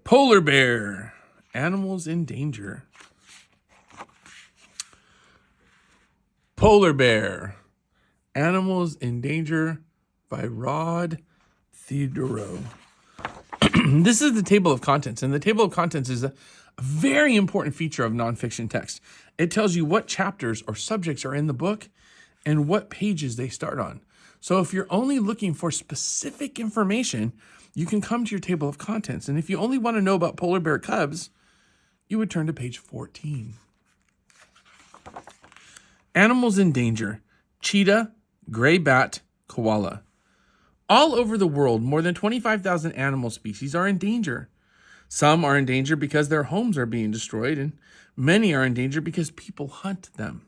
Polar bear, animals in danger. Polar bear, animals in danger by Rod Theodorou. This is the table of contents, and the table of contents is a very important feature of nonfiction text. It tells you what chapters or subjects are in the book and what pages they start on. So if you're only looking for specific information, you can come to your table of contents. And if you only want to know about polar bear cubs, you would turn to page 14. Animals in danger: cheetah, gray bat, koala. All over the world, more than 25,000 animal species are in danger. Some are in danger because their homes are being destroyed, and many are in danger because people hunt them.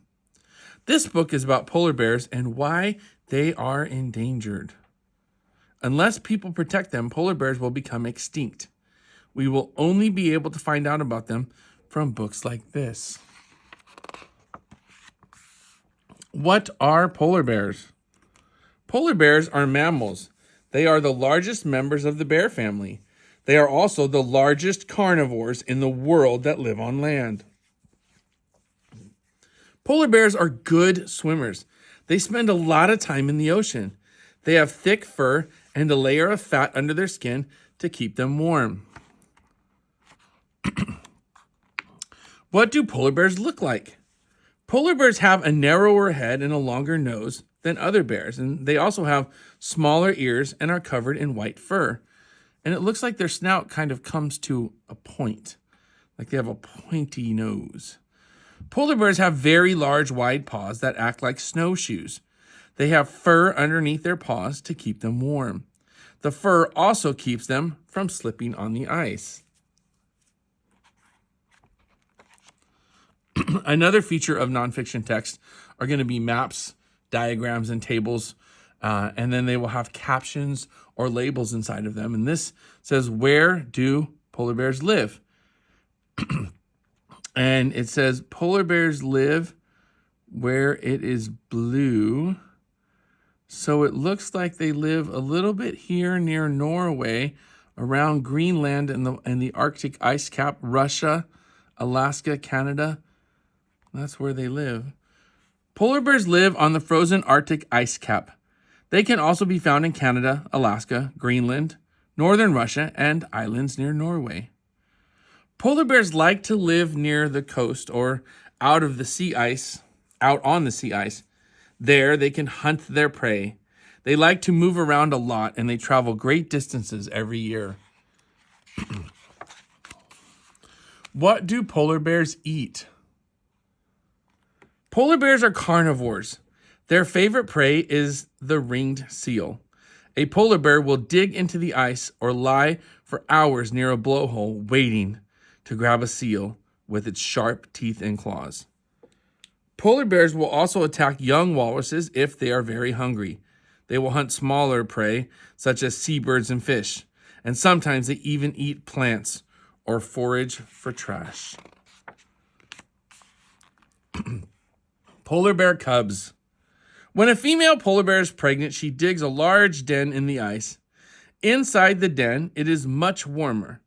This book is about polar bears and why they are endangered. Unless people protect them, polar bears will become extinct. We will only be able to find out about them from books like this. What are polar bears? Polar bears are mammals. They are the largest members of the bear family. They are also the largest carnivores in the world that live on land. Polar bears are good swimmers. They spend a lot of time in the ocean. They have thick fur and a layer of fat under their skin to keep them warm. What do polar bears look like? Polar bears have a narrower head and a longer nose than other bears, and they also have smaller ears and are covered in white fur. And it looks like their snout kind of comes to a point, like they have a pointy nose. Polar bears have very large, wide paws that act like snowshoes. They have fur underneath their paws to keep them warm. The fur also keeps them from slipping on the ice. Another feature of nonfiction text are going to be maps, diagrams, and tables, and then they will have captions or labels inside of them. And this says, where do polar bears live? And it says polar bears live where it is blue. So it looks like they live a little bit here near Norway, around Greenland and the Arctic ice cap, Russia, Alaska, Canada. That's where they live. Polar bears live on the frozen Arctic ice cap. They can also be found in Canada, Alaska, Greenland, northern Russia, and islands near Norway. Polar bears like to live near the coast or out on the sea ice. There, they can hunt their prey. They like to move around a lot, and they travel great distances every year. What do polar bears eat? Polar bears are carnivores. Their favorite prey is the ringed seal. A polar bear will dig into the ice or lie for hours near a blowhole waiting to grab a seal with its sharp teeth and claws. Polar bears will also attack young walruses if they are very hungry. They will hunt smaller prey, such as seabirds and fish, and sometimes they even eat plants or forage for trash. Polar bear cubs. When a female polar bear is pregnant, she digs a large den in the ice. Inside the den, it is much warmer,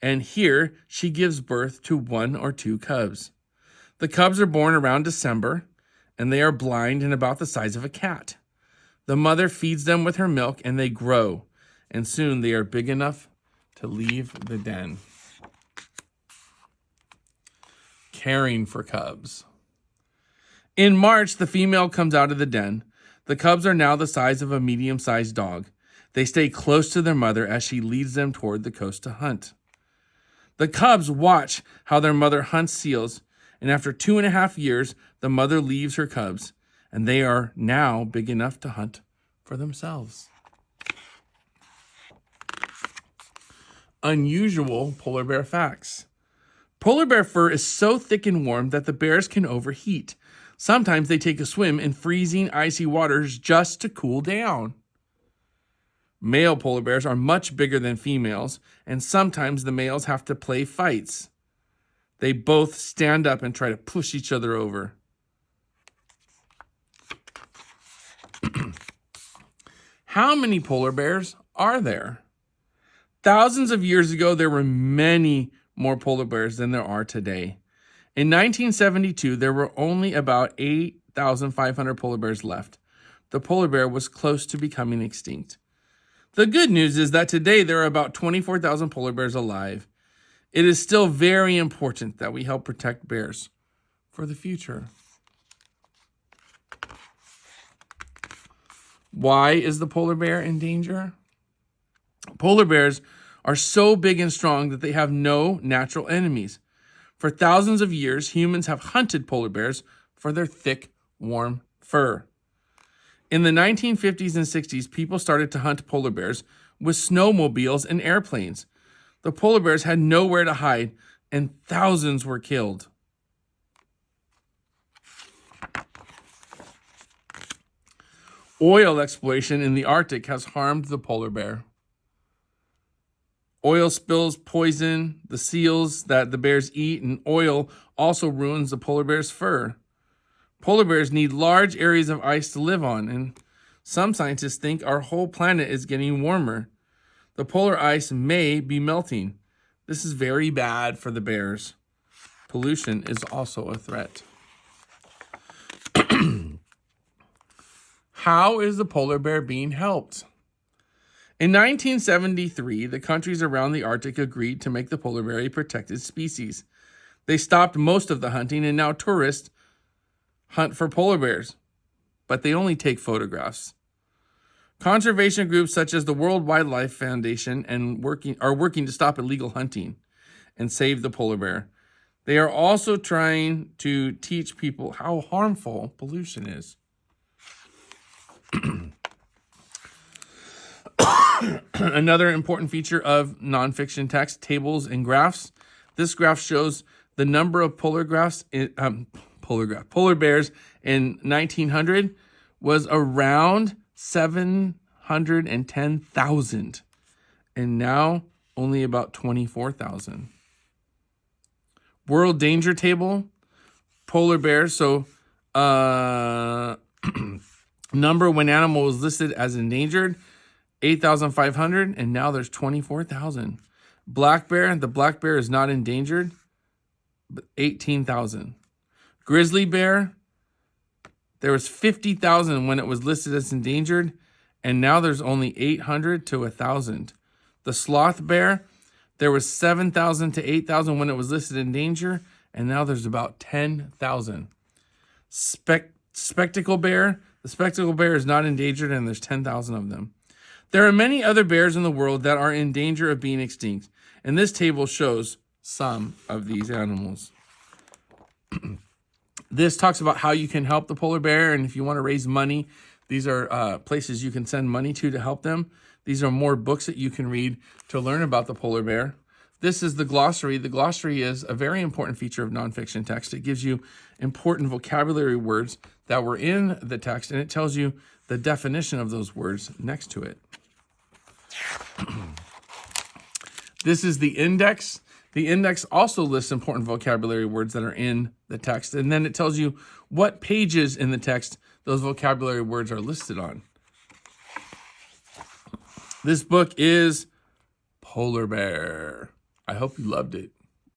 and here she gives birth to 1 or 2 cubs. The cubs are born around December, and they are blind and about the size of a cat. The mother feeds them with her milk, and they grow, and soon they are big enough to leave the den. Caring for cubs. In March, the female comes out of the den. The cubs are now the size of a medium-sized dog. They stay close to their mother as she leads them toward the coast to hunt. The cubs watch how their mother hunts seals, and after 2.5 years, the mother leaves her cubs, and they are now big enough to hunt for themselves. Unusual polar bear facts. Polar bear fur is so thick and warm that the bears can overheat. Sometimes they take a swim in freezing, icy waters just to cool down. Male polar bears are much bigger than females, and sometimes the males have to play fights. They both stand up and try to push each other over. How many polar bears are there? Thousands of years ago, there were many more polar bears than there are today. In 1972, there were only about 8,500 polar bears left. The polar bear was close to becoming extinct. The good news is that today there are about 24,000 polar bears alive. It is still very important that we help protect bears for the future. Why is the polar bear in danger? Polar bears are so big and strong that they have no natural enemies. For thousands of years, humans have hunted polar bears for their thick, warm fur. In the 1950s and 60s, people started to hunt polar bears with snowmobiles and airplanes. The polar bears had nowhere to hide, and thousands were killed. Oil exploration in the Arctic has harmed the polar bear. Oil spills poison the seals that the bears eat, and oil also ruins the polar bear's fur. Polar bears need large areas of ice to live on, and some scientists think our whole planet is getting warmer. The polar ice may be melting. This is very bad for the bears. Pollution is also a threat. How is the polar bear being helped? In 1973, the countries around the Arctic agreed to make the polar bear a protected species. They stopped most of the hunting, and now tourists hunt for polar bears, but they only take photographs. Conservation groups such as the World Wildlife Foundation are working to stop illegal hunting and save the polar bear. They are also trying to teach people how harmful pollution is. Another important feature of nonfiction text, tables and graphs. This graph shows the number of polar bears in 1900 was around 710,000, and now only about 24,000. World danger table, polar bears. So number when animal was listed as endangered, 8,500, and now there's 24,000. Black bear, the black bear is not endangered, but 18,000. Grizzly bear, there was 50,000 when it was listed as endangered, and now there's only 800 to 1,000. The sloth bear, there was 7,000 to 8,000 when it was listed in danger, and now there's about 10,000. Spectacle bear, the spectacle bear is not endangered, and there's 10,000 of them. There are many other bears in the world that are in danger of being extinct, and this table shows some of these animals. This talks about how you can help the polar bear, and if you want to raise money, these are places you can send money to help them. These are more books that you can read to learn about the polar bear. This is the glossary. The glossary is a very important feature of nonfiction text. It gives you important vocabulary words that were in the text, and it tells you the definition of those words next to it. This is the index. The index also lists important vocabulary words that are in the text, and then it tells you what pages in the text those vocabulary words are listed on. This book is Polar Bear. I hope you loved it.